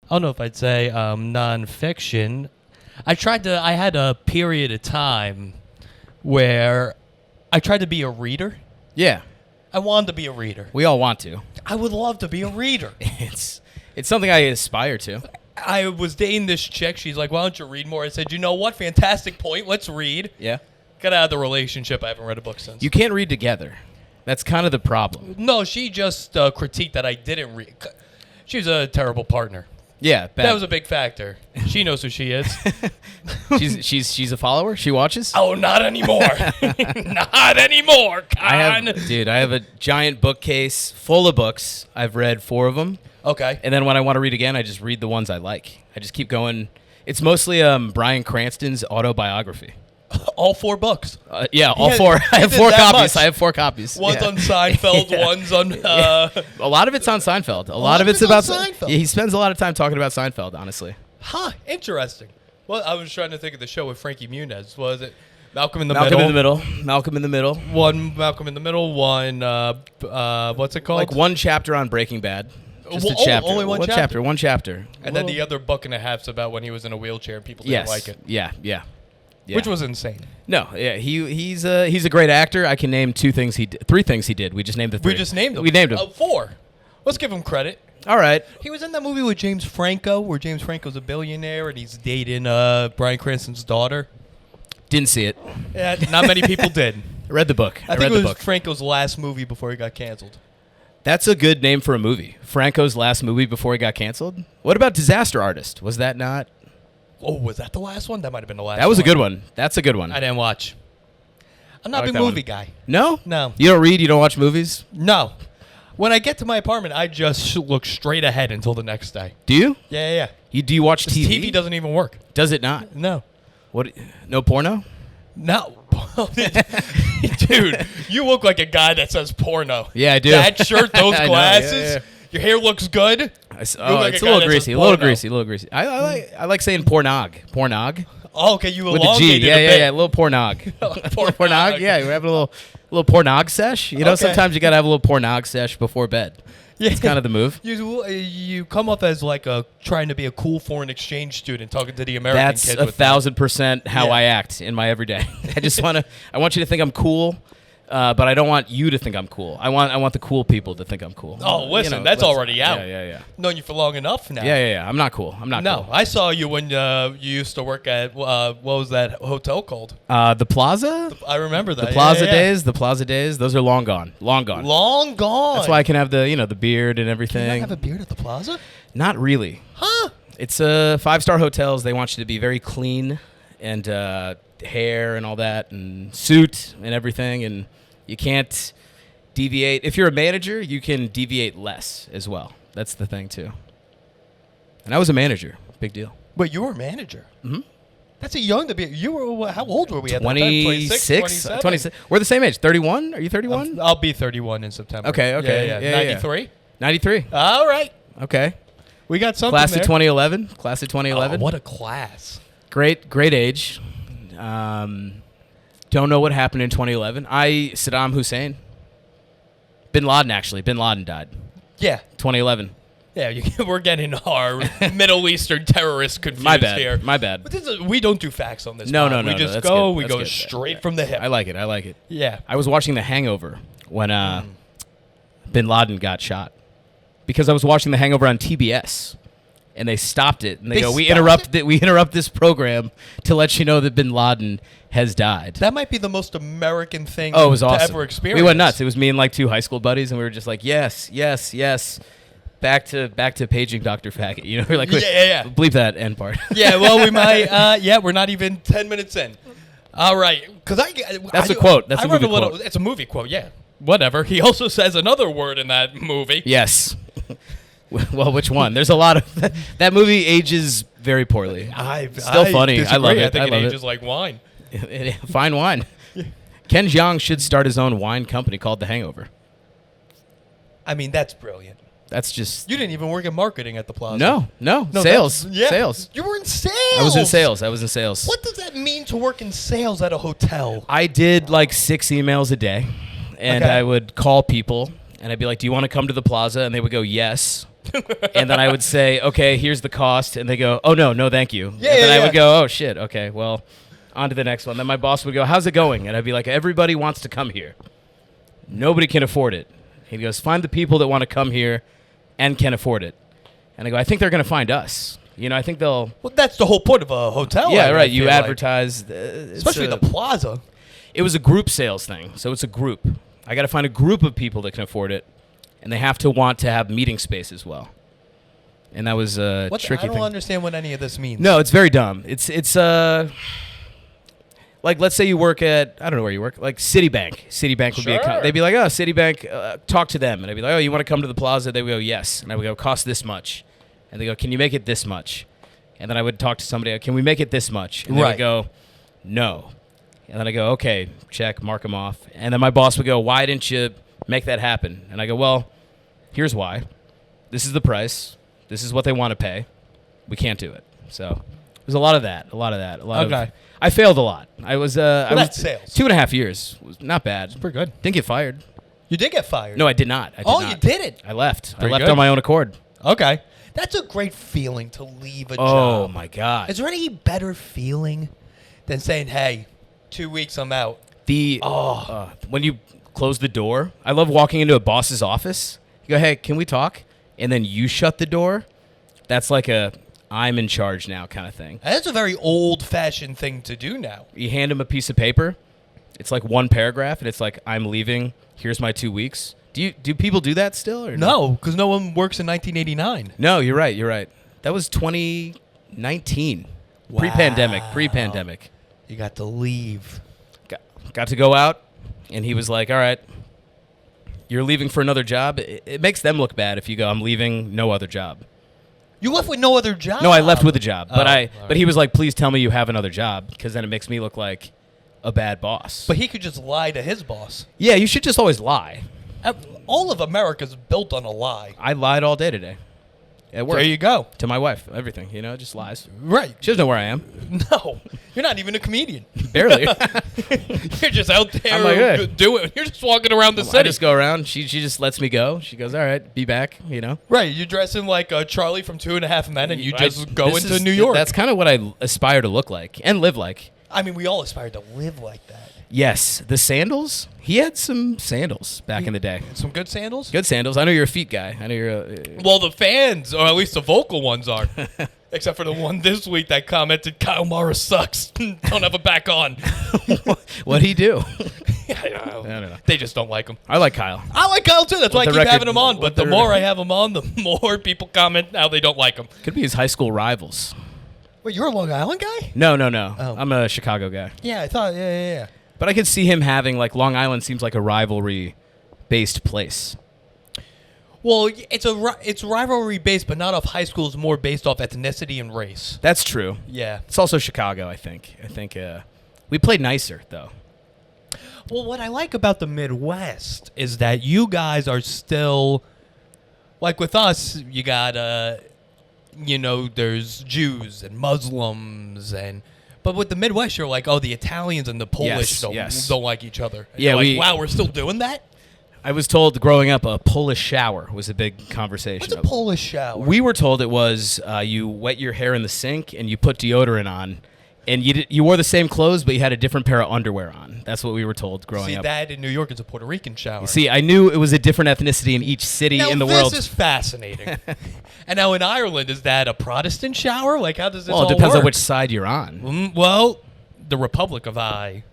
I don't know if I'd say nonfiction. I had a period of time where I tried to be a reader. Yeah. I wanted to be a reader. We all want to. I would love to be a reader. It's something I aspire to. I was dating this chick. She's like, why don't you read more? I said, you know what? Fantastic point. Let's read. Yeah. Got out of the relationship. I haven't read a book since. You can't read together. That's kind of the problem. No, she just critiqued that I didn't read. She was a terrible partner. Yeah. Bad. That was a big factor. She knows who she is. she's a follower? She watches? Oh, not anymore. Not anymore, Con. I have a giant bookcase full of books. I've read 4 of them. Okay. And then when I want to read again, I just read the ones I like. I just keep going. It's mostly Bryan Cranston's autobiography. All 4 books. Yeah, all 4. I have 4 copies. Much. I have 4 copies. One's on Seinfeld, Yeah. one's on... A lot of it's on Seinfeld. A lot of it's about Seinfeld. Yeah, he spends a lot of time talking about Seinfeld, honestly. Huh, interesting. Well, I was trying to think of the show with Frankie Muniz. Was it Malcolm in the Malcolm Middle? in the Middle. Malcolm in the Middle. One Malcolm in the Middle, one, what's it called? Like one chapter on Breaking Bad. Just a chapter. Only one chapter? One chapter. And then the other book and a half's about when he was in a wheelchair and people didn't like it. Yeah. Which was insane. No, yeah, he's a great actor. I can name 3 things he did. We just named the 3. We just named them. We named them. 4. Let's give him credit. All right. He was in that movie with James Franco, where James Franco's a billionaire and he's dating Bryan Cranston's daughter. Didn't see it. Yeah, not many people did. I read the book. I think it was Franco's last movie before he got canceled. That's a good name for a movie. Franco's last movie before he got canceled. What about Disaster Artist? Was that not? Oh, was that the last one? That might have been the last one. That was a good one. That's a good one. I didn't watch. I'm not a like big that movie one. guy. No? No. You don't read? You don't watch movies? No. When I get to my apartment, I just look straight ahead until the next day. Do you? Yeah. Do you watch TV? TV doesn't even work. Does it not? No. What? No porno? No. Dude, you look like a guy that says porno. Yeah, I do. That shirt, those I know, glasses. yeah. Your hair looks good. It's like a a guy little that greasy. says A little porno. greasy. I like saying pornog. Pornog. Oh, okay, you With a G. elongated Yeah, a bit. a little pornog. Pornog. Yeah, we're having a little pornog sesh. You know, Okay. sometimes you gotta have a little pornog sesh before bed. Yeah. It's kind of the move. You come up as like trying to be a cool foreign exchange student talking to the American That's kids. 1,000% how Yeah. I act in my everyday. I want you to think I'm cool, but I don't want you to think I'm cool. I want the cool people to think I'm cool. Oh, listen, that's already out. Yeah. Known you for long enough now. Yeah. I'm not cool. I'm not No, cool. I saw you when you used to work at what was that hotel called? The Plaza? I remember that. The Plaza Yeah. days? The Plaza days? Those are long gone. Long gone. Long gone. That's why I can have the beard and everything. Can you not have a beard at the Plaza? Not really. Huh? It's 5-star hotels. They want you to be very clean and hair and all that and suit and everything. And you can't deviate. If you're a manager, you can deviate less as well. That's the thing, too. And I was a manager. Big deal. But you were a manager. Mm-hmm. That's a young to be. You were. How old were we at that time? 26? 26. We're the same age. 31? Are you 31? I'll be 31 in September. Okay. Yeah. 93? 93. All right. Okay. We got something Class there. of 2011. Class of 2011. Oh, what a class. Great age. Don't know what happened in 2011. Saddam Hussein. Bin Laden, actually. Bin Laden died. Yeah. 2011. Yeah, we're getting our Middle Eastern terrorists confused My bad. here. My bad. But we don't do facts on this. No, pod. no, no. We just that's go. good. We That's go good. straight from the hip. I like it. Yeah. I was watching The Hangover when Bin Laden got shot because I was watching The Hangover on TBS. And they stopped it, and they go, "We interrupt this program to let you know that Bin Laden has died." That might be the most American thing it was to awesome. ever experience. We went nuts. It was me and like 2 high school buddies, and we were just like, "Yes, yes, yes." Back to paging Dr. Faggot. You know, we're like, Yeah. bleep that end part. Yeah, well, we might. We're not even 10 minutes in. All right, because That's a quote. That's a movie quote. It's a movie quote. Yeah, whatever. He also says another word in that movie. Yes. Well, which one? There's a lot of that movie ages very poorly. Still funny. Disagree. I love it. I think I it love ages like wine. Fine wine. Ken Jeong should start his own wine company called The Hangover. I mean, that's brilliant. That's just... You didn't even work in marketing at the Plaza. No. Sales. Sales. You were in sales. I was in sales. What does that mean to work in sales at a hotel? I did like 6 emails a day, and Okay. I would call people, and I'd be like, "Do you want to come to the Plaza?" And they would go, "Yes." And then I would say, okay, here's the cost. And they go, oh, no, thank you. Yeah, and then yeah, I yeah. would go, oh, shit, okay, well, on to the next one. Then my boss would go, how's it going? And I'd be like, everybody wants to come here. Nobody can afford it. He goes, find the people that want to come here and can afford it. And I go, I think they're going to find us. I think they'll... Well, that's the whole point of a hotel. Yeah, I right. You feel like. advertise... Especially the Plaza. It was a group sales thing, so it's a group. I got to find a group of people that can afford it, and they have to want to have meeting space as well. And that was a tricky I don't thing. understand what any of this means. No, it's very dumb. It's like, let's say you work at, I don't know where you work, like Citibank. Citibank would be Sure. they'd be like, oh, Citibank, talk to them. And I'd be like, oh, you want to come to the Plaza? They would go, yes. And I would go, cost this much. And they go, can you make it this much? And then I would talk to somebody, can we make it this much? And they Right. would go, no. And then I go, okay, check, mark them off. And then my boss would go, why didn't you make that happen? And I go, well, here's why. This is the price. This is what they want to pay. We can't do it. So there's a lot of that. Okay. I failed a lot. I was that's sales. 2.5 years. Was not bad. Pretty good. Didn't get fired. You did get fired. No, I did not. You did it. I left. Pretty I left good. on my own accord. Okay. That's a great feeling to leave a Oh job. my god. Is there any better feeling than saying, hey, 2 weeks, I'm out? When you close the door, I love walking into a boss's office. You go, hey, can we talk? And then you shut the door. That's like a I'm in charge now kind of thing. That's a very old-fashioned thing to do now. You hand him a piece of paper. It's like one paragraph, and it's like, I'm leaving. Here's my 2 weeks. Do people do that still? Or No, because no one works in 1989. No, you're right. That was 2019. Wow. Pre-pandemic. You got to leave. Got to go out, and he was like, all right, you're leaving for another job. It makes them look bad if you go, I'm leaving, no other job. You left with no other job? No, I left with a job. But all but he was like, please tell me you have another job, because then it makes me look like a bad boss. But he could just lie to his boss. Yeah, you should just always lie. All of America's built on a lie. I lied all day today. At work. There you go. To my wife, everything, just lies. Right. She doesn't know where I am. No, you're not even a comedian. Barely. You're just out there I'm like, hey. doing. You're just walking around the I city. just go around. She just lets me go. She goes, all right, be back, Right. You dress in like Charlie from 2.5 Men, and you just go This into is- New York. That's kind of what I aspire to look like and live like. I mean, we all aspire to live like that. Yes, the sandals. He had some sandals back in the day. Some good sandals. Good sandals. I know you're a feet guy. I know you're a... Well, the fans, or at least the vocal ones, are. Except for the one this week that commented, Kyle Mara sucks. Don't have a back on. What'd he do? I don't know. They just don't like him. I like Kyle. I like Kyle too. That's why I the keep record- having him on. let But the the more record- I have him on, the more people comment how they don't like him. Could be his high school rivals. Wait, you're a Long Island guy? No. Oh. I'm a Chicago guy. Yeah, I thought. Yeah. But I could see him having, like, Long Island seems like a rivalry-based place. Well, it's rivalry based, but not off high school. It's more based off ethnicity and race. That's true. Yeah. It's also Chicago, I think. We played nicer, though. Well, what I like about the Midwest is that you guys are still, like with us, you got, there's Jews and Muslims but with the Midwest, you're like, oh, the Italians and the Polish don't like each other. And Yeah, you're like, wow, we're still doing that? I was told growing up a Polish shower was a big conversation. What's a Polish shower? We were told it was you wet your hair in the sink and you put deodorant on, and you wore the same clothes, but you had a different pair of underwear on. That's what we were told growing See, up. that in New York is a Puerto Rican shower. See, I knew it was a different ethnicity in each city Now, in the world. this is fascinating. And now in Ireland, is that a Protestant shower? Like, how does this Well, all it depends work? on which side you're on. Well, the Republic of I.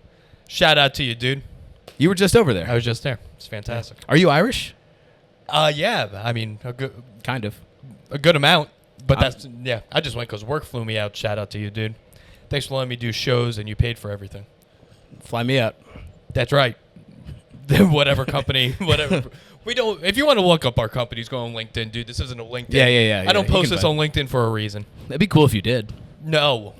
Shout out to you, dude. You were just over there. I was just there. It's fantastic. Are you Irish? Yeah. I mean, Kind of. a good amount. But that's, yeah. I just went because work flew me out. Shout out to you, dude. Thanks for letting me do shows, and you paid for everything. Fly me out. That's right. Whatever company, whatever. We don't. If you want to look up our companies, go on LinkedIn, dude. This isn't a LinkedIn. Yeah. I don't You post can this find- on LinkedIn for a reason. That'd be cool if you did. No.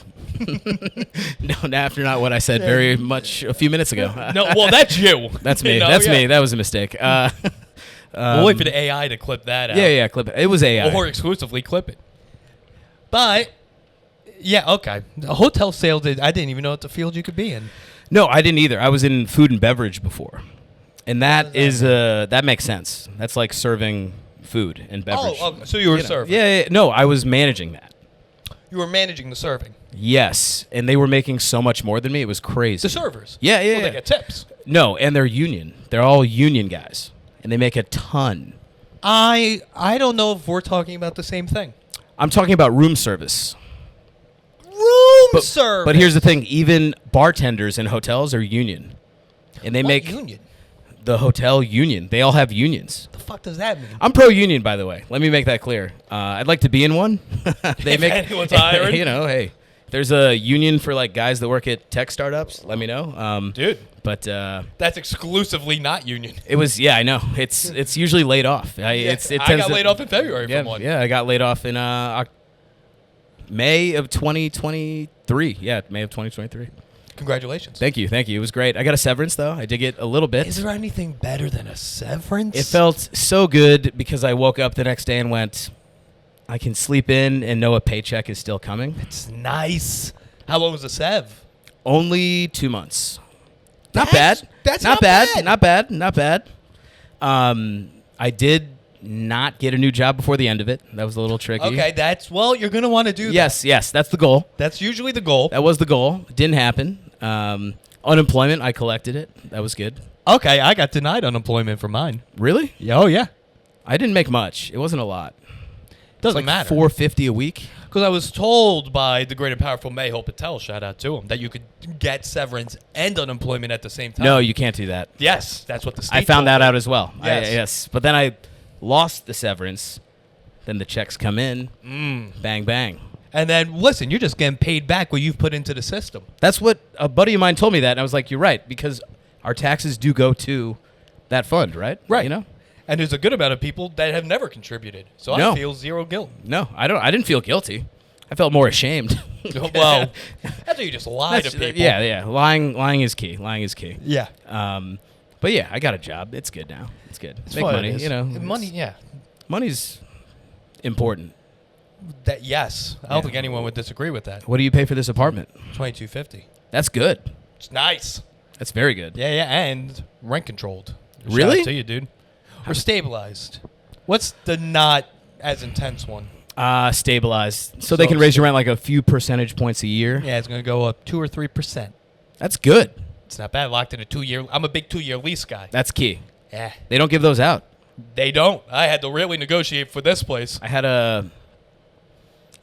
No, after not what I said very much a few minutes ago. No. Well, that's you. That's me. You know, That's yeah. me. That was a mistake. We'll wait for the AI to clip that out. Yeah, clip it. It was AI. Or exclusively clip it. But, yeah, okay. Hotel sales, I didn't even know what the field you could be in. No, I didn't either. I was in food and beverage before. And that makes sense. That's like serving food and beverage. So you were know. serving. Yeah. No, I was managing that. You were managing the serving. Yes, and they were making so much more than me. It was crazy. The servers. Yeah. Well, they get tips. No, and they're union. They're all union guys, and they make a ton. I don't know if we're talking about the same thing. I'm talking about room service. Room service. But here's the thing: even bartenders in hotels are union, and they make union. the hotel union. They all have unions. The fuck does that mean? I'm pro-union, by the way. Let me make that clear. I'd like to be in one. They If anyone's hiring. You know, hey, there's a union for like guys that work at tech startups. Let me know, Dude. But That's exclusively not union. it was I know it's usually laid off. It I tends got to- laid off in February Yeah, from one. yeah, I got laid off in May of 2023. Yeah, May of 2023. Congratulations. Thank you. It was great. I got a severance though. I did get a little bit. Is there anything better than a severance? It felt so good because I woke up the next day and went, I can sleep in and know a paycheck is still coming. It's nice. How long was the sev? Only 2 months. Not That's- bad. that's not not bad. bad. Not bad. I did not get a new job before the end of it. That was a little tricky. Okay, you're going to want to do that. Yes, that's the goal. That's usually the goal. That was the goal. It didn't happen. Unemployment, I collected it. That was good. Okay, I got denied unemployment for mine. Really? Oh, yeah. I didn't make much. It wasn't a lot. Doesn't Like matter. $450 a week. Because I was told by the great and powerful Mayho Patel, shout out to him, that you could get severance and unemployment at the same time. No, you can't do that. Yes, that's what the state I found told that me. out as well. Yes. Yes. But then I lost the severance. Then the checks come in. Bang, bang. And then, listen, you're just getting paid back what you've put into the system. That's what a buddy of mine told me that. And I was like, you're right. Because our taxes do go to that fund, right? Right. You know? And there's a good amount of people that have never contributed. So No. I feel zero guilt. No, I didn't feel guilty. I felt more ashamed. Well, that's what you just lie to people. Yeah. Lying is key. Yeah. But yeah, I got a job. It's good now. It's good. It's Make fun, money, it is. you know. Money, yeah. Money's important. Yes. I don't think anyone would disagree with that. What do you pay for this apartment? $22.50. That's good. It's nice. That's very good. Yeah, and rent controlled. Really? Shout out to you, dude. Or stabilized. What's the not as intense one? Stabilized. So they can raise your rent like a few percentage points a year. Yeah, it's going to go up 2 or 3%. That's good. It's not bad. Locked in a 2-year. I'm a big 2-year lease guy. That's key. Yeah. They don't give those out. They don't. I had to really negotiate for this place. I had a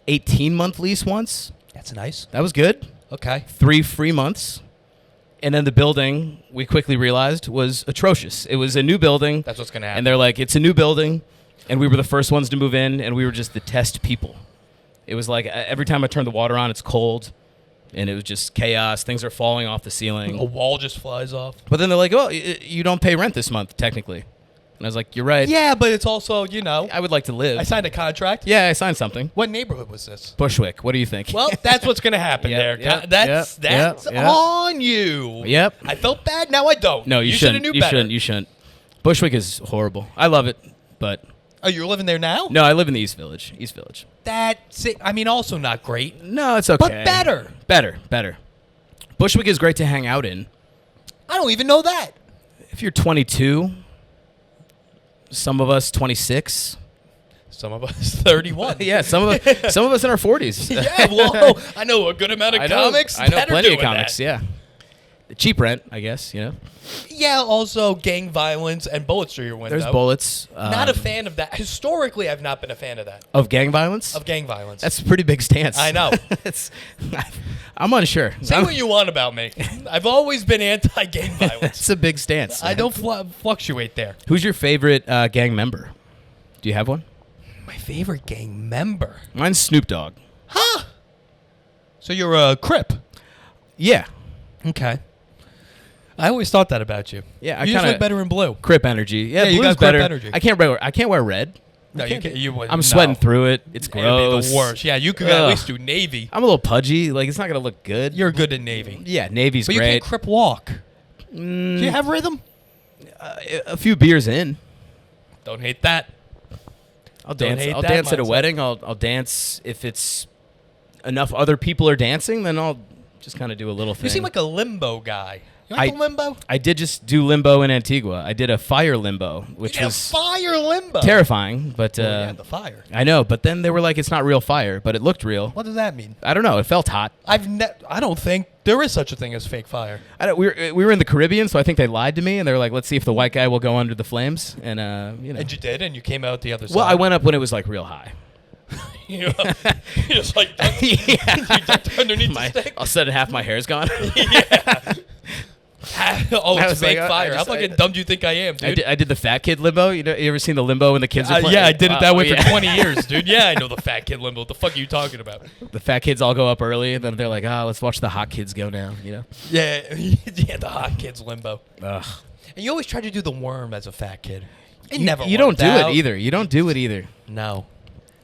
18-month lease once. That's nice. That was good. Okay. 3 free months. And then the building, we quickly realized, was atrocious. It was a new building. That's what's going to happen. And they're like, it's a new building. And we were the first ones to move in, and we were just the test people. It was like every time I turn the water on, it's cold. And it was just chaos. Things are falling off the ceiling. A wall just flies off. But then they're like, oh, you don't pay rent this month, technically. And I was like, you're right. Yeah, but it's also, I would like to live. I signed a contract. Yeah, I signed something. What neighborhood was this? Bushwick. What do you think? Well, that's what's going to happen there. That's on you. Yep. I felt bad. Now I don't. No, you should have shouldn't. knew better. You shouldn't. Bushwick is horrible. I love it, but Oh, you're living there now? no, I live in the East Village. East Village. That's it. I mean, also not great. No, it's okay. But better. Better. Bushwick is great to hang out in. I don't even know that. If you're 22, some of us 26. Some of us 31. Yeah, some of us in our 40s. Yeah, well, I know a good amount of comics. I know that are plenty of doing comics. that. Yeah, cheap rent, I guess. Yeah, also gang violence and bullets through your window. There's bullets. Not a fan of that. Historically, I've not been a fan of that. Of gang violence. Of gang violence. That's a pretty big stance. I know. I'm unsure. Say what you want about me. I've always been anti-gang violence. It's a big stance. I don't fluctuate there. Who's your favorite gang member? Do you have one? My favorite gang member. Mine's Snoop Dogg. Huh? So you're a Crip? Yeah. Okay. I always thought that about you. Yeah, I you just kinda- look better in blue. Crip energy. Yeah, you blue's got Crip better. energy. I can't wear red. No, you can't. I'm sweating through it. It's It'd be gross. the worst. Yeah, you could at Ugh. least do Navy. I'm a little pudgy. Like, it's not gonna look good. You're good in Navy. Yeah, Navy's But you great. can't Crip walk. Do you have rhythm? A few beers in, Don't hate that. I'll Don't dance. hate I'll that dance at a mindset. wedding. I'll dance if it's enough other people are dancing. Then I'll just kind of do a little thing. You seem like a Limbo guy. You went to Limbo? I did just do Limbo in Antigua. I did a fire Limbo, which was fire Limbo. terrifying. But Yeah, the fire. I know. But then they were like, it's not real fire, but it looked real. What does that mean? I don't know. It felt hot. I don't think there is such a thing as fake fire. We were in the Caribbean, so I think they lied to me, and they were like, let's see if the white guy will go under the flames. And you know. And you did, and you came out the other side. Well, I went up when it was like real high. You know, you just like you ducked underneath the stick. All of a sudden, half my hair's gone. Yeah. Oh, I it's was fake like, fire. How fucking dumb do you think I am, dude? I did the fat kid Limbo. You ever seen the Limbo when the kids are playing? Yeah, I did it that way yeah. for 20 years, dude. Yeah, I know the fat kid Limbo. What the fuck are you talking about? The fat kids all go up early, and then they're like, let's watch the hot kids go down, you know? Yeah, yeah, the hot kids Limbo. Ugh. And you always try to do the worm as a fat kid. It You never don't worked do out. it either. You don't do it either. No.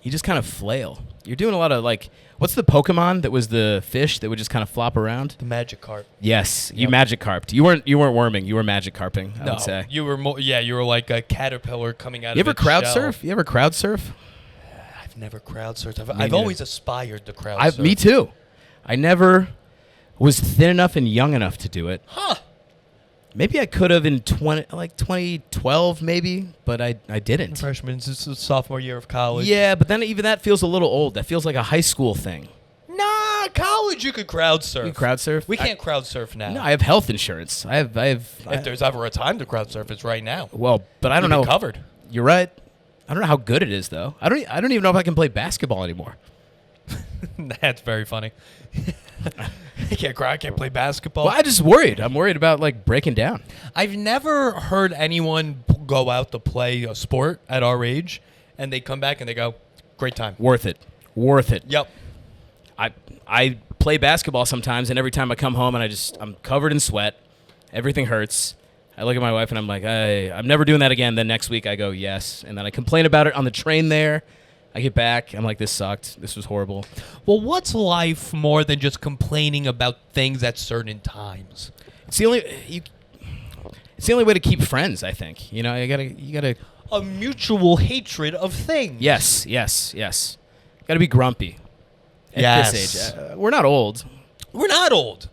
You just kind of flail. You're doing a lot of like, what's the Pokemon that was the fish that would just kind of flop around? The magic carp. Yes, you Yep. magic carped. You weren't worming. You were magic carping. I No, would say. you were more. Yeah, you were like a caterpillar coming out You of ever its crowd shell. surf? You ever crowd surf? I've never crowd surfed. I've neither. always aspired to crowd surf. Me too. I never was thin enough and young enough to do it. Huh. Maybe I could have in 2012 maybe, but I didn't. Freshman, this is sophomore year of college. Yeah, but then even that feels a little old. That feels like a high school thing. Nah, college you could crowd surf. You crowd surf? We can't crowd surf now. No, I have health insurance. I have. If there's ever a time to crowd surf, it's right now. Well, but I don't You'd know. be covered. You're right. I don't know how good it is though. I don't even know if I can play basketball anymore. That's very funny. I can't play basketball. Well, I just worried. I'm worried about like breaking down. I've never heard anyone go out to play a sport at our age, and they come back and they go, "Great time." Worth it. Worth it. Yep. I play basketball sometimes, and every time I come home and I'm covered in sweat, everything hurts. I look at my wife and I'm like, I'm never doing that again. Then next week I go, yes, and then I complain about it on the train there. I get back, I'm like, this sucked. This was horrible. Well, what's life more than just complaining about things at certain times? It's the only way to keep friends, I think. You know, you gotta. A mutual hatred of things. Yes. Gotta be grumpy. At this age, we're not old. We're not old,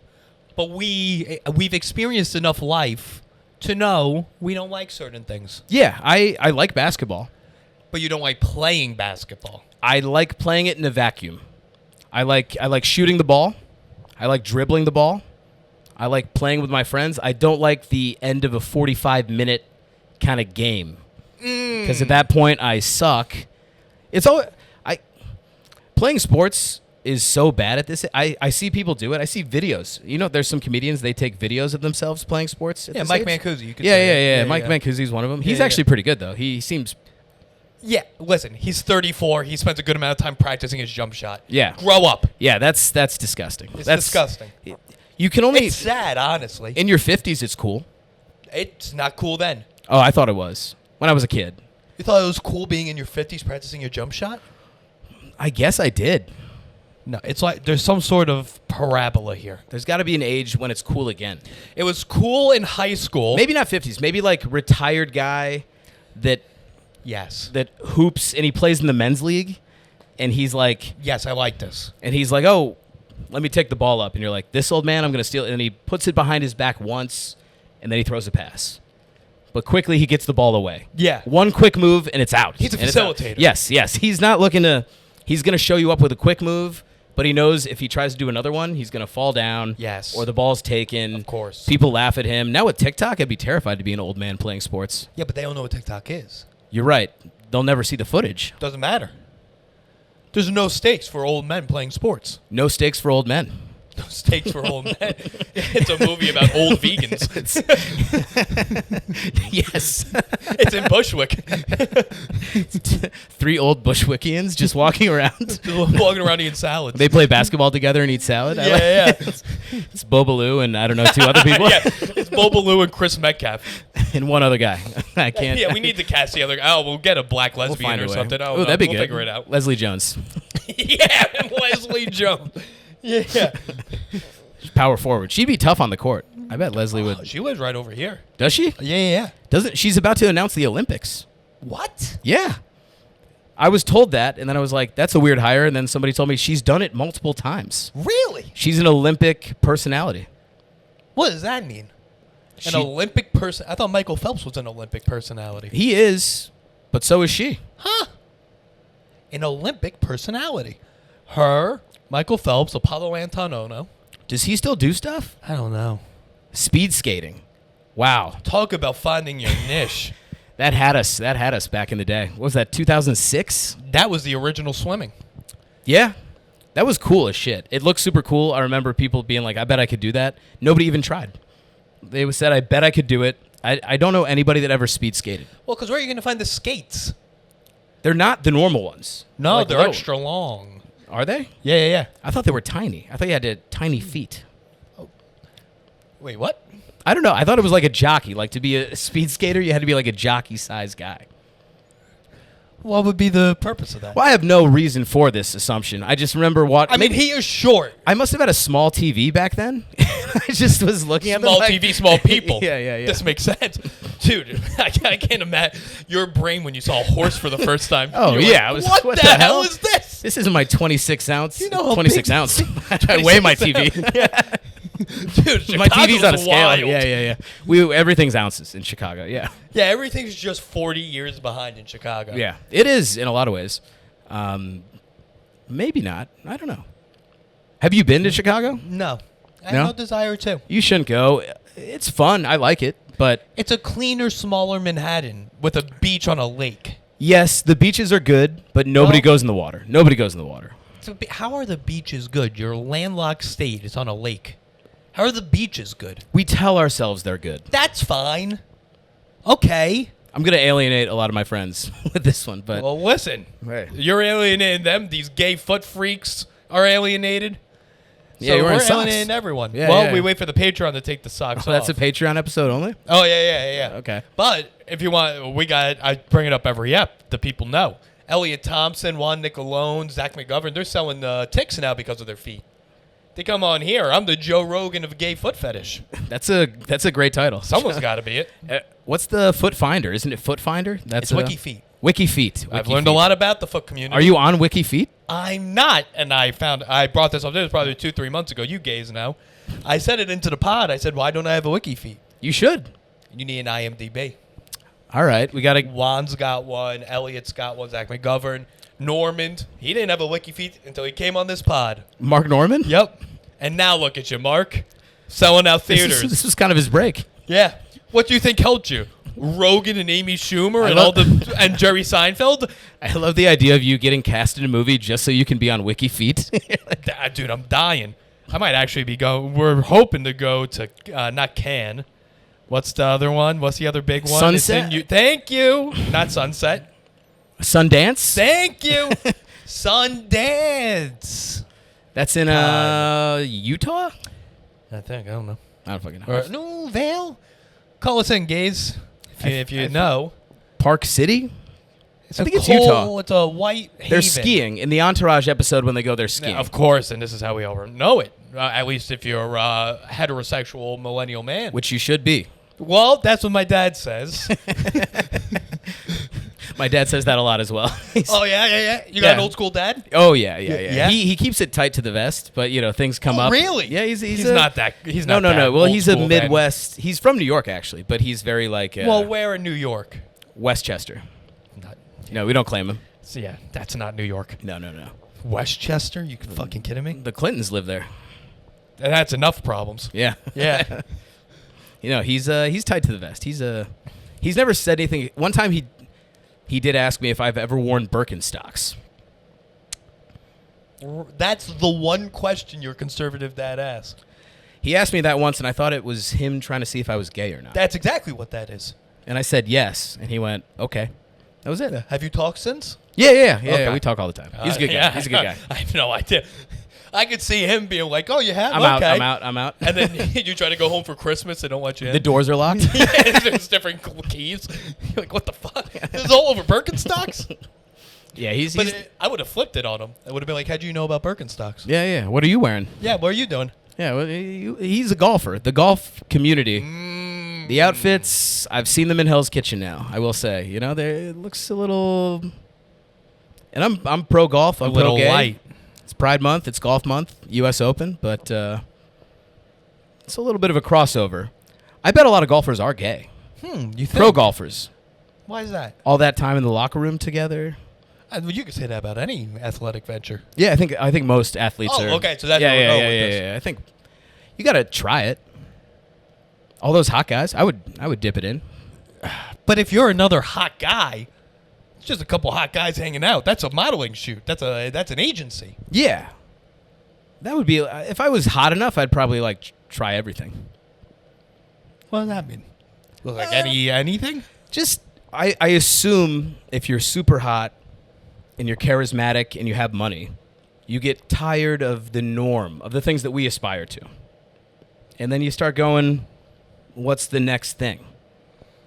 but we've experienced enough life to know we don't like certain things. Yeah, I like basketball. But you don't like playing basketball. I like playing it in a vacuum. I like shooting the ball. I like dribbling the ball. I like playing with my friends. I don't like the end of a 45-minute kind of game. Because at that point, I suck. Playing sports is so bad at this. I see people do it. I see videos. You know, there's some comedians, they take videos of themselves playing sports. At Yeah, this Mike age. Mancusi. You could Yeah, say. yeah. Mike Mancusi's one of them. He's Yeah, actually pretty good, though. He seems... Yeah, listen, he's 34. He spends a good amount of time practicing his jump shot. Yeah. Grow up. Yeah, that's disgusting. It's That's disgusting. You can only... It's sad, honestly. In your 50s, it's cool. It's not cool then. Oh, I thought it was. When I was a kid. You thought it was cool being in your 50s practicing your jump shot? I guess I did. No, it's like there's some sort of parabola here. There's got to be an age when it's cool again. It was cool in high school. Maybe not 50s. Maybe like retired guy that hoops and he plays in the men's league, and he's like, yes, I like this. and he's like, oh, let me take the ball up, and you're like, this old man, I'm gonna steal it, and he puts it behind his back once, and then he throws a pass, but quickly he gets the ball away. Yeah. One quick move and it's out. He's a And it's out. facilitator. Yes. He's not looking to. He's gonna show you up with a quick move. But he knows if he tries to do another one, he's going to fall down. Yes. Or the ball's taken. Of course. People laugh at him. Now with TikTok, I'd be terrified to be an old man playing sports. Yeah, but they don't know what TikTok is. You're right. They'll never see the footage. Doesn't matter. There's no stakes for old men playing sports. No stakes for old men. No stakes for old men. It's a movie about old vegans. Yes. It's in Bushwick. 3 old Bushwickians just walking around. Walking around eating salads. They play basketball together and eat salad. Yeah. It's Bobaloo and I don't know 2 other people. Yeah, it's Bobaloo and Chris Metcalf. And one other guy. I can't. Yeah, we need to cast the other guy. Oh, we'll get a black We'll lesbian find a or way. something. Oh, Ooh, no, that'd be we'll good. figure it out. Leslie Jones. Yeah, and Leslie Jones. Yeah. Power forward. She'd be tough on the court. I bet Leslie would. She lives right over here. Does she? Yeah. Doesn't she's about to announce the Olympics? What? Yeah. I was told that, and then I was like, that's a weird hire, and then somebody told me she's done it multiple times. Really? She's an Olympic personality. What does that mean? An Olympic person. I thought Michael Phelps was an Olympic personality. He is, but so is she. Huh? An Olympic personality. Her, Michael Phelps, Apollo Antonono. Does he still do stuff? I don't know. Speed skating. Wow. Talk about finding your niche. That had us back in the day. What was that, 2006? That was the original swimming. Yeah. That was cool as shit. It looked super cool. I remember people being like, I bet I could do that. Nobody even tried. They said, I bet I could do it. I don't know anybody that ever speed skated. Well, because where are you going to find the skates? They're not the normal ones. No, Like they're low. extra long. Are they? Yeah. I thought they were tiny. I thought you had tiny feet. Wait, what? I don't know. I thought it was like a jockey. Like to be a speed skater, you had to be like a jockey-sized guy. What would be the purpose of that? Well, I have no reason for this assumption. I just remember I mean, he is short. I must have had a small TV back then. I just was looking at them Small like, TV, small people. Yeah. This makes sense. Dude, I can't imagine your brain when you saw a horse for the first time. Oh, You were yeah. like, what the hell is this? This isn't my 26 ounce. You know how 26 big- ounce. I weigh my TV. Yeah. Dude, My TV's on a Chicago's scale. wild. Yeah. Everything's ounces in Chicago. Yeah. Yeah, everything's just 40 years behind in Chicago. Yeah. It is in a lot of ways. Maybe not. I don't know. Have you been to Chicago? No. I No? have no desire to. You shouldn't go. It's fun. I like it. But It's a cleaner, smaller Manhattan with a beach on a lake. yes, the beaches are good, but nobody Well- goes in the water. Nobody goes in the water. So how are the beaches good? You're a landlocked state. It's on a lake. How are the beaches good? We tell ourselves they're good. That's fine. Okay. I'm going to alienate a lot of my friends with this one, but Well, listen. Hey. You're alienating them. These gay foot freaks are alienated. Yeah, So you're wearing we're socks. alienating everyone. Yeah, well, yeah. we wait for the Patreon to take the socks that's a off. Patreon episode only? Oh, yeah. Okay. But if you want, I bring it up every ep. The people know. Elliot Thompson, Juan Niccolone, Zach McGovern, they're selling ticks now because of their feet. They come on here. I'm the Joe Rogan of gay foot fetish. That's a great title. Someone's got to be it. What's the Foot Finder? Isn't it Foot Finder? That's It's Wiki Feet. Wiki Feet. I've Wiki learned Feet. a lot about the foot community. Are you on Wiki Feet? I'm not. And I brought this up. This was probably 2-3 months ago. You gays know. I said it into the pod. I said, why don't I have a Wiki Feet? You should. You need an IMDb. All right. We got to. Juan's got one. Elliot's got one. Zach McGovern. Normand. He didn't have a Wiki Feet until he came on this pod. Mark Norman? Yep. And now look at you, Mark. Selling out theaters. This was kind of his break. Yeah. What do you think helped you? Rogan and Amy Schumer and Jerry Seinfeld? I love the idea of you getting cast in a movie just so you can be on Wiki Feet. Dude, I'm dying. I might actually be going. We're hoping to go to, not Cannes. What's the other one? What's the other big one? Sunset? Thank you. Not Sunset. Sundance? Thank you. Sundance. That's in Utah? I think. I don't know. I don't fucking know. Or, no, Vale? Call us in, gays. If you know. Park City? It's I think it's Utah. It's a white They're haven. skiing. In the Entourage episode when they go there skiing. Yeah, of course, and this is how we all know it. At least if you're a heterosexual millennial man. Which you should be. Well, that's what my dad says. My dad says that a lot as well. Oh, yeah. You got an old school dad? Oh, yeah. Yeah? He keeps it tight to the vest, but, things come up. Really? Yeah, he's not that. He's not that No. Well, old he's a school then. Midwest. He's from New York, actually, but he's very, like... Well, where in New York? Westchester. Not, No, we don't claim him. so yeah, that's not New York. No. Westchester? You fucking kidding me? The Clintons live there. And that's enough problems. Yeah. Yeah. He's tight to the vest. He's never said anything. One time he did ask me if I've ever worn Birkenstocks. That's the one question your conservative dad asked. He asked me that once, and I thought it was him trying to see if I was gay or not. That's exactly what that is. And I said yes, and he went, okay. That was it. Have you talked since? Yeah. Okay. We talk all the time. He's a good guy. Yeah. He's a good guy. I have no idea. I could see him being like, "Oh, you have? I'm Okay." out. And then you try to go home for Christmas, they don't let you in. The doors are locked. Yeah, there's different keys. You're like, what the fuck? This is all over Birkenstocks? Yeah, he's I would have flipped it on him. I would have been like, how'd you know about Birkenstocks? Yeah. What are you wearing? Yeah, what are you doing? Yeah, well, he's a golfer. The golf community. The outfits, I've seen them in Hell's Kitchen now, I will say. It looks a little... And I'm pro golf. I'm a little pro gay. light. It's Pride Month. It's Golf Month. U.S. Open. But it's a little bit of a crossover. I bet a lot of golfers are gay. You think? Pro golfers. Why is that? All that time in the locker room together. Well, you could say that about any athletic venture. Yeah, I think most athletes are. Okay, so that's where we're going with this. Yeah. I think you got to try it. All those hot guys, I would dip it in. But if you're another hot guy, it's just a couple hot guys hanging out. That's a modeling shoot. That's an agency. Yeah. That would be if I was hot enough, I'd probably like try everything. What does that mean? Look like anything? Just I assume if you're super hot and you're charismatic and you have money, you get tired of the norm of the things that we aspire to. And then you start going, what's the next thing?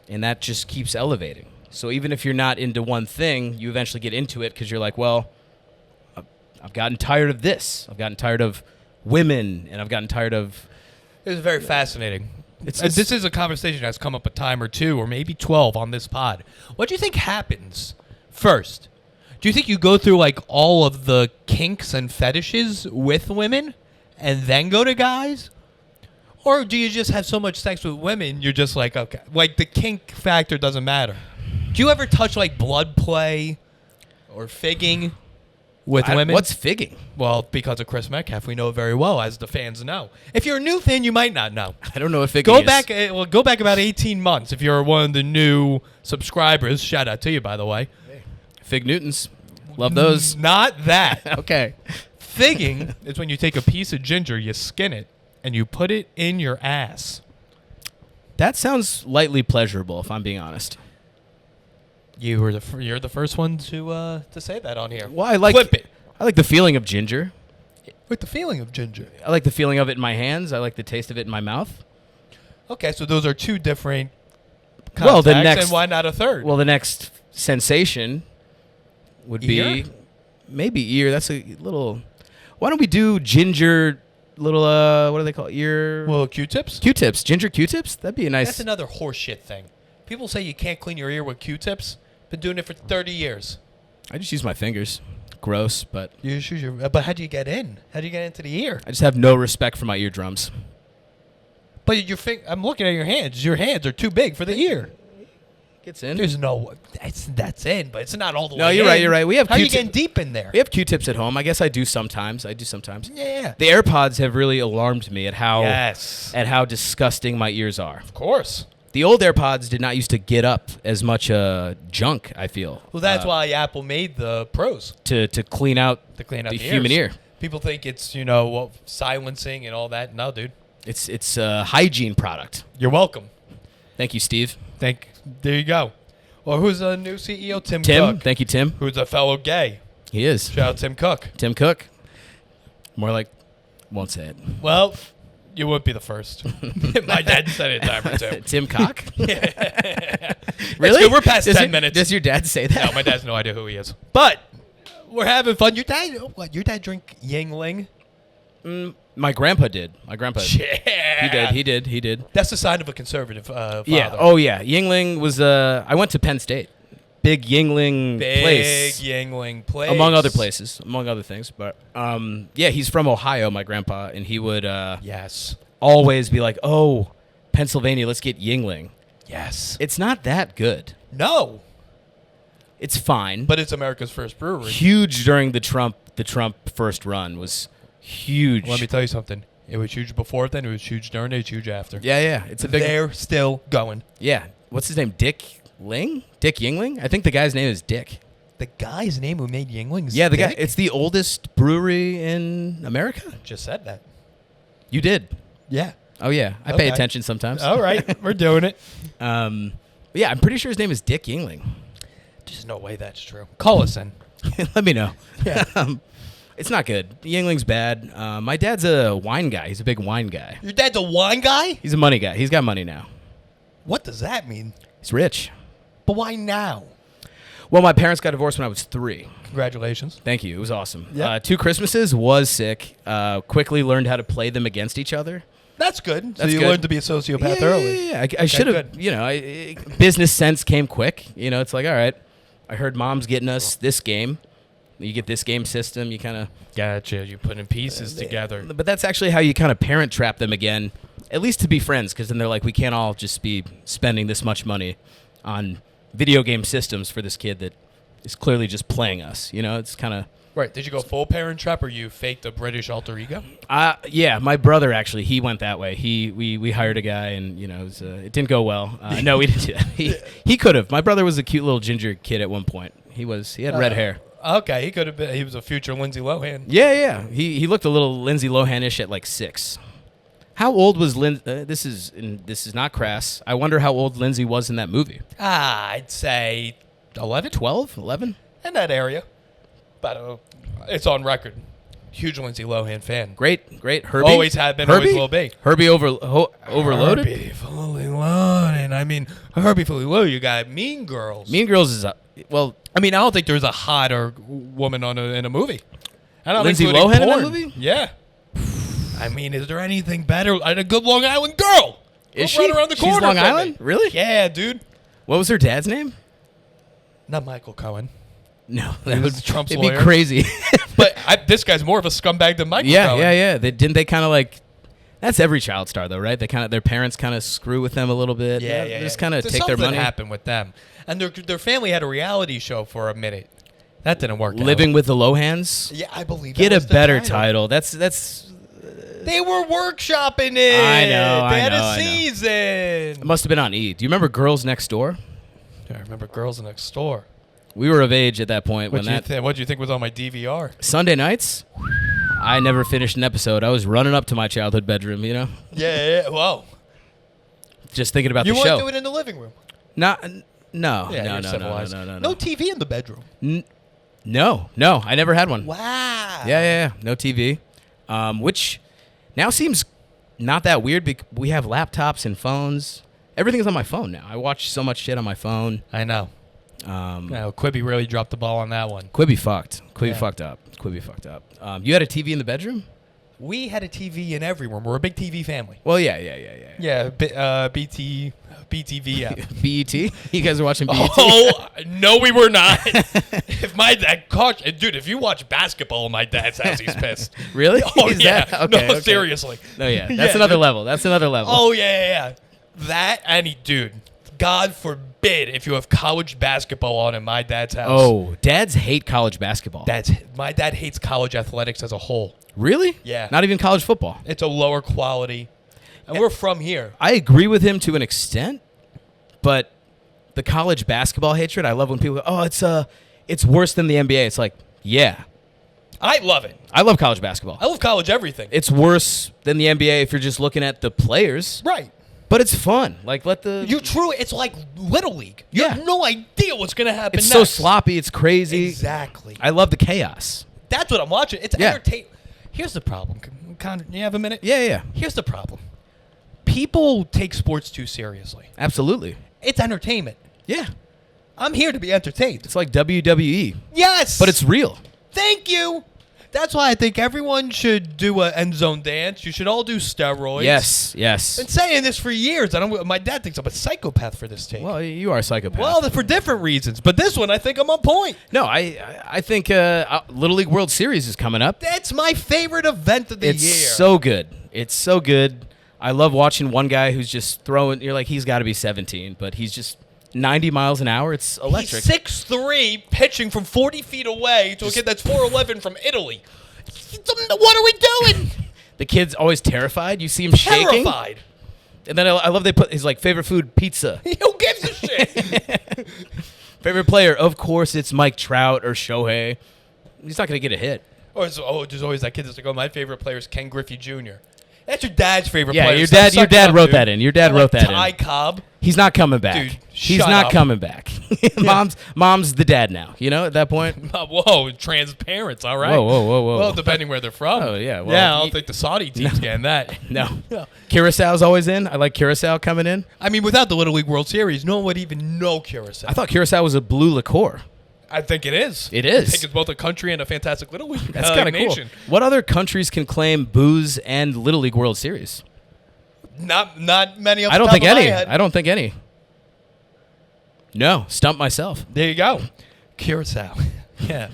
And that just keeps elevating. So even if you're not into one thing, you eventually get into it because you're like, well, I've gotten tired of this. I've gotten tired of women, and I've gotten tired of... It was very fascinating. This is a conversation that's come up a time or two, or maybe 12 on this pod. What do you think happens first? Do you think you go through like all of the kinks and fetishes with women and then go to guys? Or do you just have so much sex with women, you're just like, okay, like the kink factor doesn't matter? Do you ever touch like blood play or figging with women? What's figging? Well, because of Chris Metcalf, we know it very well, as the fans know. If you're a new fan, you might not know. I don't know if figging Go back about 18 months. If you're one of the new subscribers, shout out to you, by the way. Fig Newtons. Love those. Not that. Okay. Figging is when you take a piece of ginger, you skin it, and you put it in your ass. That sounds lightly pleasurable, if I'm being honest. You're the first one to say that on here. Well, Flip it. I like the feeling of ginger. With the feeling of ginger. I like the feeling of it in my hands. I like the taste of it in my mouth. Okay, so those are two different contacts, and why not a third? Well, the next sensation would Ear? be maybe ear. That's a little... Why don't we do ginger little, what do they call it? Ear... Well, Q-tips? Q-tips. Ginger Q-tips? That'd be a nice... That's another horseshit thing. People say you can't clean your ear with Q-tips. Been doing it for 30 years. I just use my fingers. Gross, but... But how do you get in? How do you get into the ear? I just have no respect for my eardrums. But I'm looking at your hands. Your hands are too big for the ear. Gets in. There's no... That's in, but it's not all the way No, you're in. right, you're right. We have How are you Q-tip- getting deep in there? We have Q-tips at home. I guess I do sometimes. Yeah. The AirPods have really alarmed me at how Yes. at how disgusting my ears are. Of course. The old AirPods did not used to get up as much junk, I feel. Well, that's why Apple made the Pros. To clean out The human ears. ear. People think it's, silencing and all that. No, dude. It's a hygiene product. You're welcome. Thank you, Steve. There you go. Well, who's the new CEO? Tim Tim, Cook. thank you, Tim. Who's a fellow gay. He is. Shout out Tim Cook. Tim Cook. More like, won't say it. Well, you wouldn't be the first. My dad said it a time or two. Tim Cock? Really? We're past 10 minutes. Does your dad say that? No, my dad has no idea who he is. But we're having fun. Your dad drink Yingling? My grandpa did. Yeah. He did. That's the sign of a conservative father. Yeah. Oh, yeah. Yingling was, I went to Penn State. Big Yingling place. Big Yingling place. Among other places, among other things. But, yeah, he's from Ohio, my grandpa, and he would Yes. always be like, oh, Pennsylvania, let's get Yingling. Yes. It's not that good. No. It's fine. But it's America's first brewery. Huge during the Trump first run was huge. Let me tell you something. It was huge before then. It was huge during it. It's huge after. Yeah. It's a big... They're still going. Yeah. What's his name? Dick Yingling? I think the guy's name is Dick. The guy's name who made Yingling is Yeah, the Dick? guy. It's the oldest brewery in America. Just said that. You did. Yeah. Oh, yeah. I pay attention sometimes. All right. We're doing it. Yeah, I'm pretty sure his name is Dick Yingling. There's no way that's true. Call us in. Let me know. Yeah. It's not good. Yingling's bad. My dad's a wine guy. He's a big wine guy. Your dad's a wine guy? He's a money guy. He's got money now. What does that mean? He's rich. But why now? Well, my parents got divorced when I was 3. Congratulations. Thank you. It was awesome. Yep. 2 Christmases was sick. Quickly learned how to play them against each other. That's good. That's so you good. learned to be a sociopath early. Yeah. I should have, business sense came quick. It's like, all right, I heard mom's getting us this game. You get this game system. You kind of... Gotcha. You put in pieces together. But that's actually how you kind of parent trap them again at least to be friends, because then they're like, we can't all just be spending this much money on video game systems for this kid that is clearly just playing us. You know, it's kind of. Right. Did you go full Parent Trap, or you faked a British alter ego? Yeah, my brother actually, he went that way. We hired a guy, and you know, it didn't go well. No, we didn't do that. He could have. My brother was a cute little ginger kid at one point. He had red hair. Okay, he could have been. He was a future Lindsay Lohan. Yeah. He looked a little Lindsay Lohan-ish at like 6. How old was this is not crass. I wonder how old Lindsay was in that movie. I'd say 11, 12, 11? in that area. But it's on record. Huge Lindsay Lohan fan. Great. Herbie Always had been. Always will be. Herbie overloaded. Herbie fully loaded. I mean, Herbie fully loaded. You got Mean Girls. Mean Girls is well. I mean, I don't think there's a hotter woman in a movie. I don't Lindsay including Lohan in porn. that movie? Yeah. I mean, is there anything better? A good Long Island girl. Is Right she? around the She's corner Long from Island? me. Really? Yeah, dude. What was her dad's name? Not Michael Cohen. No, He that was was Trump's It'd lawyer. be crazy. But this guy's more of a scumbag than Michael Cohen. Yeah. Didn't they kind of like? That's every child star though, right? Their parents kind of screw with them a little bit. Yeah. Just kind of So take their something money. happened with them, and their family had a reality show for a minute. That didn't work. Living out. with the Lohans. Yeah, I believe. Get that a was the better title. That's. They were workshopping it. I know, They had I know. a season. It must have been on E! Do you remember Girls Next Door? I remember Girls Next Door. We were of age at that point What do you think was on my DVR? Sunday nights. I never finished an episode. I was running up to my childhood bedroom, you know, Yeah. Whoa. just thinking about You the want show. to do it in the living room? No, Yeah, no. you're civilized. No TV in the bedroom. No, I never had one. Wow. Yeah. No TV, which now seems not that weird because we have laptops and phones. Everything's on my phone now. I watch so much shit on my phone. I know. No, Quibi really dropped the ball on that one. Quibi fucked. Quibi Yeah. fucked up. Quibi fucked up. You had a TV in the bedroom? We had a TV in every room. We're a big TV family. Well, yeah. Yeah, BTV. Yeah. BET? You guys are watching BET? Oh no, we were not. If my dad caught, dude, if you watch basketball in my dad's house, he's pissed. Really? Oh Is yeah. that- okay, No, okay. seriously. No, yeah. That's Yeah, another dude. level. That's another level. Oh yeah. That and dude, God forbid if you have college basketball on in my dad's house. Oh, dads hate college basketball. My dad hates college athletics as a whole. Really? Yeah. Not even college football. It's a lower quality, and we're from here. I agree with him to an extent, but the college basketball hatred, I love when people go, "Oh, it's worse than the NBA." It's like, yeah. I love it. I love college basketball. I love college everything. It's worse than the NBA if you're just looking at the players, Right. but it's fun. Like It's like Little League. You Yeah. have no idea what's going to happen it's next. so sloppy, it's crazy. Exactly. I love the chaos. That's what I'm watching. It's Yeah. entertaining. Here's the problem. Connor, you have a minute? Yeah. Here's the problem. People take sports too seriously. Absolutely. It's entertainment. Yeah. I'm here to be entertained. It's like WWE, Yes. but it's real. Thank you. That's why I think everyone should do an end zone dance. You should all do steroids. Yes. Been saying this for years. My dad thinks I'm a psychopath for this take. Well, you are a psychopath. Well, for different reasons, but this one I think I'm on point. No, I think Little League World Series is coming up. That's my favorite event of the It's year. so good. It's so good. I love watching one guy who's just throwing. You're like, he's got to be 17, but he's just 90 miles an hour. It's electric. He's 6'3", pitching from 40 feet away to a kid that's 4'11" from Italy. What are we doing? The kid's always terrified. You see him shaking. Terrified. And then I love they put his like favorite food, pizza. Who gives a shit? Favorite player, of course, it's Mike Trout or Shohei. He's not gonna get a hit. There's always that kid that's like, my favorite player is Ken Griffey Jr. That's your dad's favorite Yeah, player. your Stop dad sucking up, wrote dude. that in. Your dad Or wrote that in. Ty Cobb. He's not coming back. Dude, He's shut not up. coming back. Mom's the dad now. You know, at that point. Whoa, transparents, all right. Whoa. Well, depending where they're from. Oh, yeah, well, yeah, I don't think the Saudi team's getting that. No. Curacau's always in. I like Curacao coming in. I mean, without the Little League World Series, no one would even know Curacao. I thought Curacao was a blue liqueur. I think it is. It is. I think it's both a country and a fantastic Little League That's kind of cool. nation. What other countries can claim booze and Little League World Series? Not many of I don't the top think of my any. head. I don't think any. No, stump myself. There you go. Curacao. Yeah.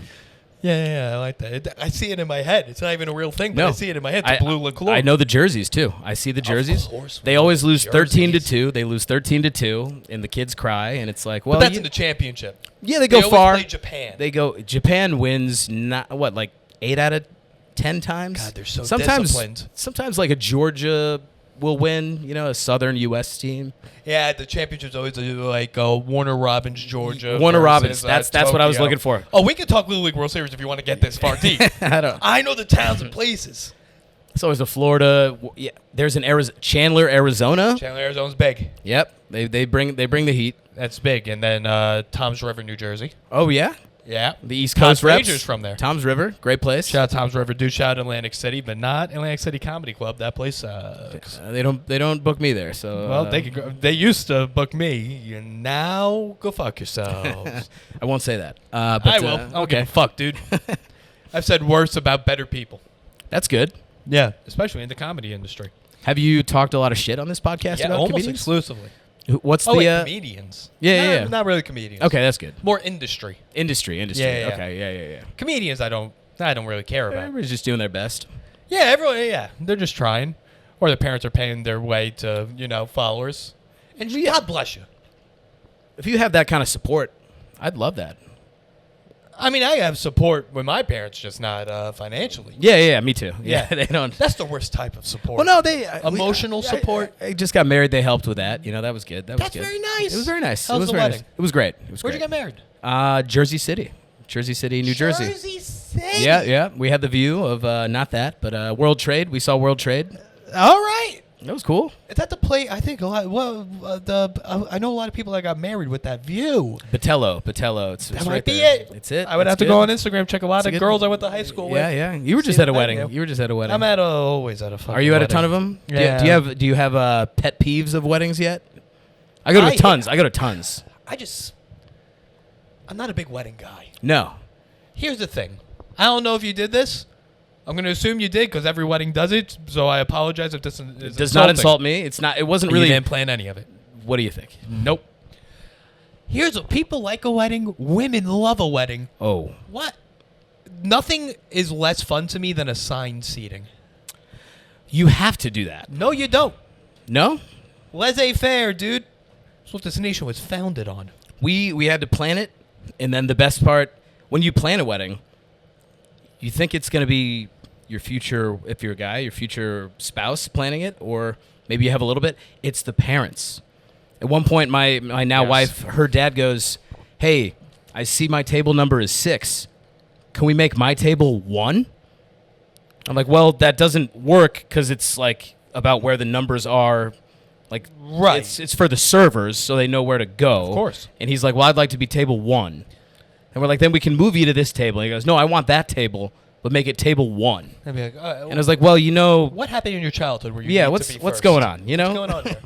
Yeah, I like that. I see it in my head. It's not even a real thing, but No. I see it in my head. It's blue LaCroix. I know the jerseys too. I see the jerseys. course we They know always the lose 13-2. jerseys. They lose 13-2, and the kids cry, and it's like, well, But that's in the championship. yeah, they go always far. play Japan. Japan wins like 8 out of 10 times. God, they're so sometimes, disciplined. Sometimes like a Georgia will win. A Southern U.S. team. Yeah, the championship's always like Warner Robins, Georgia. Warner versus, Robins. That's what I was Tokyo. looking for. Oh, we could talk Little League World Series if you want to get this far deep. I know the towns and places. It's always a Florida. Yeah, there's an Chandler, Arizona. Chandler, Arizona's big. Yep, they bring the heat. That's big. And then Tom's River, New Jersey. Oh yeah, Yeah. the East Coast reps. Rangers from there. Tom's River, great place. Shout out Tom's River. Do shout out Atlantic City, but not Atlantic City Comedy Club. That place sucks. They don't book me there. So Well, they used to book me. You now go fuck yourselves. I won't say that. But, I will. I don't give a fuck, dude. I've said worse about better people. That's good. Yeah, especially in the comedy industry. Have you talked a lot of shit on this podcast Yeah, about almost comedians? exclusively. What's Oh, the wait, comedians. yeah. Not really comedians. Okay, that's good. More industry. Industry. Yeah, yeah. Okay, yeah. Comedians, I don't really care about. Everybody's just doing their best. Yeah, everyone. Yeah, they're just trying, or their parents are paying their way to followers. And God bless you. If you have that kind of support, I'd love that. I mean, I have support with my parents, just not financially. Yeah, me too. Yeah. They don't. That's the worst type of support. Well, no, they Emotional support. I just got married. They helped with that. That was good. That's very nice. It was very nice. How was the very wedding? nice. It was great. Where'd you get married? Jersey City, New Jersey. Jersey City. Yeah. We had the view of not that, but World Trade. We saw World Trade. All right. That was cool. Is that the place? I think a lot. Well, I know a lot of people that got married with that view. Patello. It's That right might be there. it. It's it. I would That's have to good. go on Instagram, check a lot That's a of good girls one. I went to high school with. Yeah. You were just See at a the wedding. venue. You were just at a wedding. I'm always at a fucking Are you at a wedding. ton of them? Yeah. Do you have pet peeves of weddings yet? I go to tons. I go to tons. I'm not a big wedding guy. No. Here's the thing. I don't know if you did this. I'm going to assume you did because every wedding does it. So I apologize if this is Does not insult me. It's not. It wasn't really. You didn't plan any of it. What do you think? Nope. Here's what people like a wedding. Women love a wedding. Oh. What? Nothing is less fun to me than assigned seating. You have to do that. No, you don't. No? Laissez-faire, dude. That's what this nation was founded on. We had to plan it, and then the best part, when you plan a wedding, you think it's going to be your future, if you're a guy, your future spouse planning it, or maybe you have a little bit. It's the parents. At one point, my now Yes. wife, her dad goes, "Hey, I see my table number is 6. Can we make my table 1?" I'm like, well, that doesn't work because it's like about where the numbers are. Like, Right. It's for the servers so they know where to go. Of course. And he's like, well, I'd like to be table 1. And we're like, then we can move you to this table. And he goes, no, I want that table, but make it table 1. I'd be like, And I was like, well, what happened in your childhood where you yeah, need what's to be what's first? going on? What's going on here?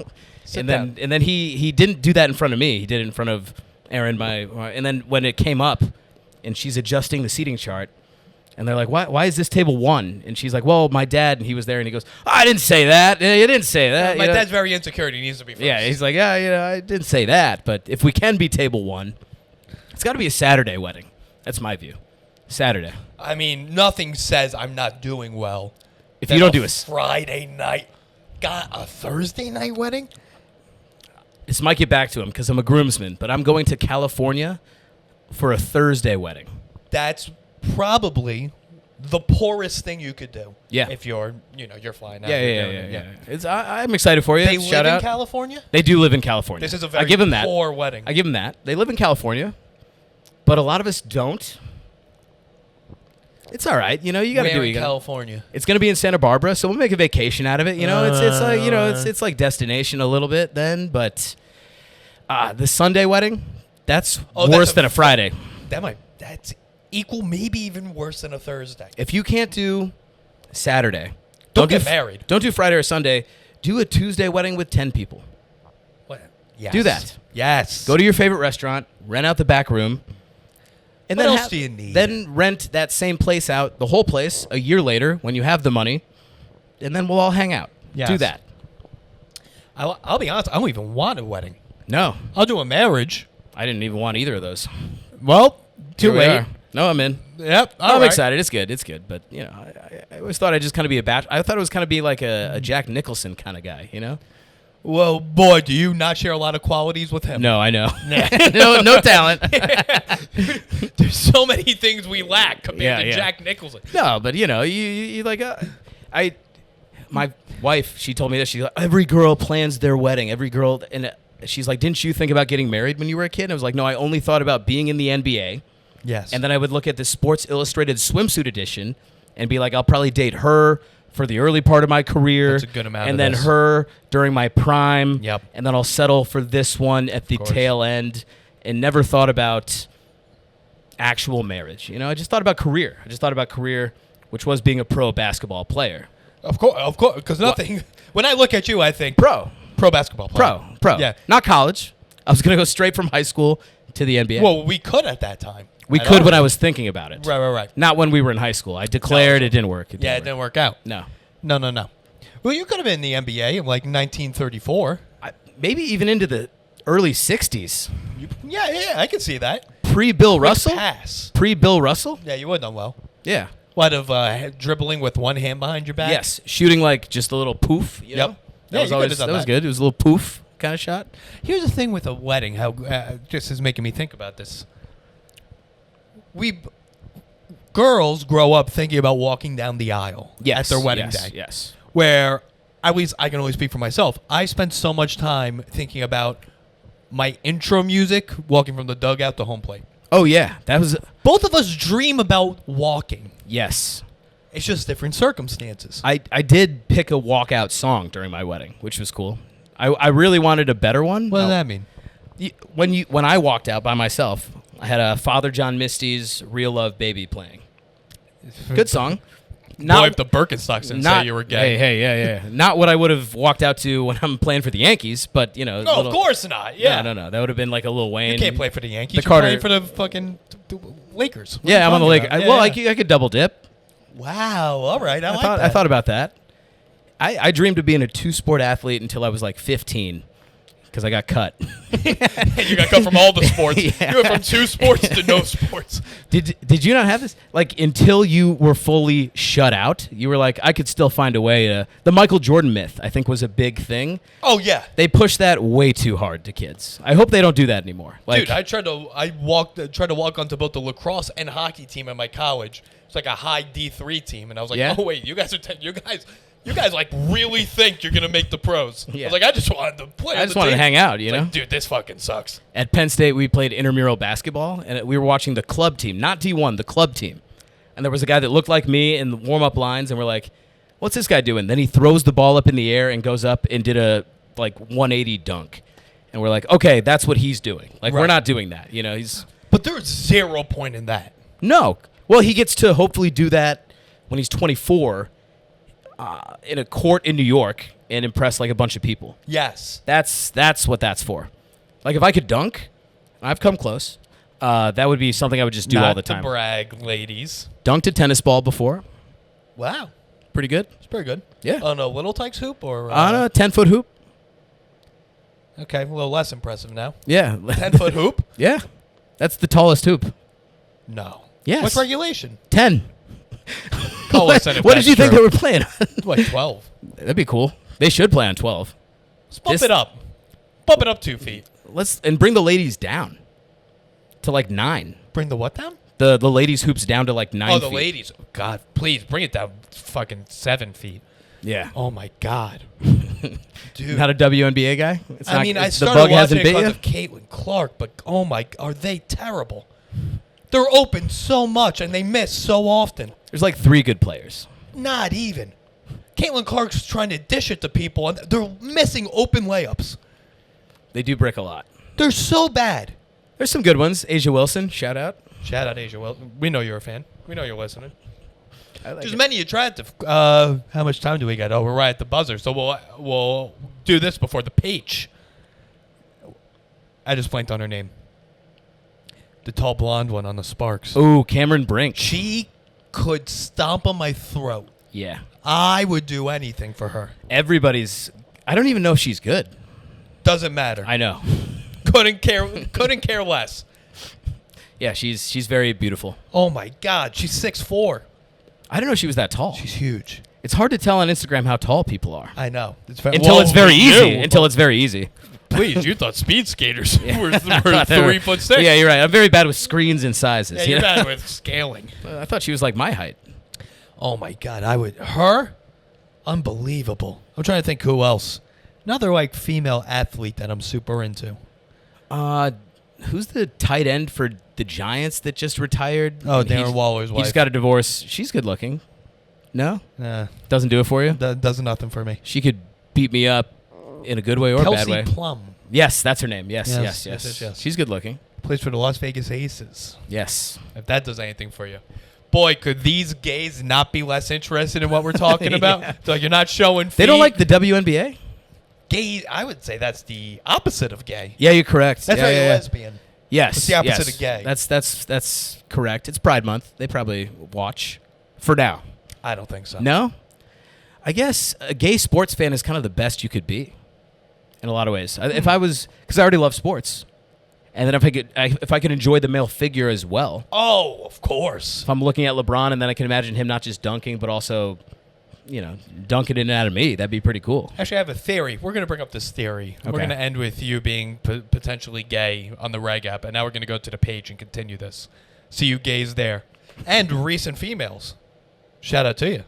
Sit And down. then he didn't do that in front of me. He did it in front of Erin, and then when it came up, and she's adjusting the seating chart, and they're like, why is this table 1? And she's like, well, my dad, and he was there, and he goes, I didn't say that. You didn't say that. My you know? dad's very insecure. He needs to be first. Yeah, he's like, yeah, I didn't say that. But if we can be table 1, it's got to be a Saturday wedding. That's my view. Saturday. I mean, nothing says I'm not doing well. If you don't do a Friday night, got a Thursday night wedding? This might get back to him because I'm a groomsman, but I'm going to California for a Thursday wedding. That's probably the poorest thing you could do. Yeah. If you're flying out. Yeah. you're doing it. I'm excited for you. They Shout live out. in California? They do live in California. This is a I very give them that. poor wedding. I give them that. They live in California, but a lot of us don't. It's all right. You got to do Where it. in California? It's going to be in Santa Barbara, so we'll make a vacation out of it. It's like it's like destination a little bit then, but the Sunday wedding, that's worse than a Friday. That's equal, maybe even worse than a Thursday. If you can't do Saturday, Don't get married. Don't do Friday or Sunday. Do a Tuesday wedding with 10 people. What? Yes. Do that. Yes. Go to your favorite restaurant, rent out the back room. And What then else do you need? Then rent that same place out, the whole place, a year later when you have the money, and then we'll all hang out. Yes. Do that. I'll be honest. I don't even want a wedding. No, I'll do a marriage. I didn't even want either of those. Well, too Here we late. are. No, I'm in. Yep. I'm excited. It's good. It's good. But, you know, I always thought I'd just kind of be I thought it was kind of be like a Jack Nicholson kind of guy, you know? Well, boy, do you not share a lot of qualities with him? No, I know. no talent. There's so many things we lack compared to Yeah. Jack Nicholson. No, but, you know, you like, my wife, she told me this. She's like, every girl plans their wedding. Every girl, and she's like, didn't you think about getting married when you were a kid? And I was like, no, I only thought about being in the NBA. Yes. And then I would look at the Sports Illustrated swimsuit edition and be like, I'll probably date her for the early part of my career. That's a good amount and of then this. her during my prime. Yep. And then I'll settle for this one at the tail end, and never thought about actual marriage. You know, I just thought about career. Which was being a pro basketball player. Of course, because nothing. When I look at you, I think Pro basketball player. Pro. Yeah. Not college. I was going to go straight from high school to the NBA. Well, we could at that time. We could when I was thinking about it. Right. Not when we were in high school. I declared it didn't work. It didn't work out. No. No. Well, you could have been in the NBA in like 1934. Maybe even into the early 60s. Yeah, I can see that. Pre-Bill Russell? Pass. Pre-Bill Russell? Yeah, you would have done well. Yeah. What, of dribbling with one hand behind your back? Yes. Shooting like just a little poof. You know? Yeah, you could have done that was good. It was a little poof kind of shot. Here's the thing with a wedding, how just is making me think about this. Girls grow up thinking about walking down the aisle at their wedding day. Yes. Where, at least I can only speak for myself, I spent so much time thinking about my intro music walking from the dugout to home plate. Oh, yeah. That was... Both of us dream about walking. Yes. It's just different circumstances. I did pick a walkout song during my wedding, which was cool. I really wanted a better one. What does that mean? When I walked out by myself, I had Father John Misty's "Real Love Baby" playing. Good song. Boy, if the Birkenstocks didn't say you were gay. Hey, yeah. Not what I would have walked out to when I'm playing for the Yankees, but, you know. No, of course not. Yeah. No. That would have been like a Lil Wayne. You can't play for the Yankees. You're playing for the fucking Lakers. What Yeah, I'm on the Lakers. Lakers. I could double dip. Wow. All right. I like that. I thought about that. I dreamed of being a two-sport athlete until I was like 15 because I got cut. You got cut from all the sports. Yeah. You went from 2 sports to no sports. Did you not have this? Like, until you were fully shut out, you were like, I could still find a way to... The Michael Jordan myth, I think, was a big thing. Oh, yeah. They pushed that way too hard to kids. I hope they don't do that anymore. Like, Dude, I tried to walk onto both the lacrosse and hockey team at my college. It's like a high D3 team, and I was like, oh, wait, you guys like really think you're gonna make the pros. Yeah. I was like, I just wanted to play. I just wanted to hang out, you know? Like, dude, this fucking sucks. At Penn State, we played intramural basketball, and we were watching the club team, not D1, the club team. And there was a guy that looked like me in the warm-up lines, and we're like, what's this guy doing? Then he throws the ball up in the air and goes up and did a 180 dunk. And we're like, okay, that's what he's doing. Like, we're not doing that, you know? But there's 0 point in that. No. Well, he gets to hopefully do that when he's 24 in a court in New York and impress like a bunch of people. Yes. That's what that's for. Like, if I could dunk, I've come close. That would be something I would just do all the time. Not to brag, ladies. Dunked a tennis ball before. Wow. Pretty good. It's pretty good. Yeah. On a Little Tykes hoop or? On a 10-foot hoop. Okay, a little less impressive now. Yeah. 10-foot hoop? Yeah. That's the tallest hoop. No. Yes. What's regulation? 10. What did you think they were playing on? What, 12? That'd be cool. They should play on 12. Let's bump it up. Bump it up 2 feet. And bring the ladies down to like 9. Bring the what down? The ladies' hoops down to like 9 feet. Oh, the ladies. God, please bring it down fucking 7 feet. Yeah. Oh, my God. Dude. Not a WNBA guy? I started watching it because of Caitlin Clark, but oh my, are they terrible? They're open so much, and they miss so often. There's like 3 good players. Not even. Caitlin Clark's trying to dish it to people, and they're missing open layups. They do brick a lot. They're so bad. There's some good ones. Asia Wilson, shout out. Shout out, Asia Wilson. We know you're a fan. We know you're listening. There's many you tried to. How much time do we got? Oh, we're right at the buzzer, so we'll do this before the peach. I just blanked on her name. The tall blonde one on the Sparks. Oh, Cameron Brink. She could stomp on my throat. Yeah. I would do anything for her. I don't even know if she's good. Doesn't matter. I know. Couldn't care less. Yeah, she's very beautiful. Oh my God, she's 6'4". I didn't know she was that tall. She's huge. It's hard to tell on Instagram how tall people are. I know. Until it's very easy. Please, you thought speed skaters were I thought they were- 3'6". Yeah, you're right. I'm very bad with screens and sizes. Yeah, you you're know? bad with scaling. I thought she was like my height. Oh my God, her, unbelievable. I'm trying to think who else. Another like female athlete that I'm super into. Who's the tight end for the Giants that just retired? Oh, Darren Waller's He wife. just got a divorce. She's good looking. No? Nah, Doesn't do it for you? does nothing for me. She could beat me up in a good way or a bad way. Kelsey Plum Yes, that's her name. Yes. Yes. She's good looking. plays for the Las Vegas Aces. Yes. If that does anything for you. Boy, could these gays not be less interested in what we're talking about? Yeah. So you're not showing feet. They don't like the WNBA? Gay, I would say that's the opposite of gay. Yeah, you're correct. That's yeah, like yeah, a yeah. lesbian. Yes. It's the opposite yes. of gay. That's correct. It's Pride Month. They probably watch for now. I don't think so. No? I guess a gay sports fan is kind of the best you could be in a lot of ways. If I was, because I already love sports, and then if I could enjoy the male figure as well. Oh, of course. If I'm looking at LeBron, and then I can imagine him not just dunking, but also, dunking it in and out of me. That'd be pretty cool. Actually, I have a theory. We're going to bring up this theory. Okay. We're going to end with you being potentially gay on the Reg app, and now we're going to go to the page and continue this. See you gays there. And recent females. Shout out to you.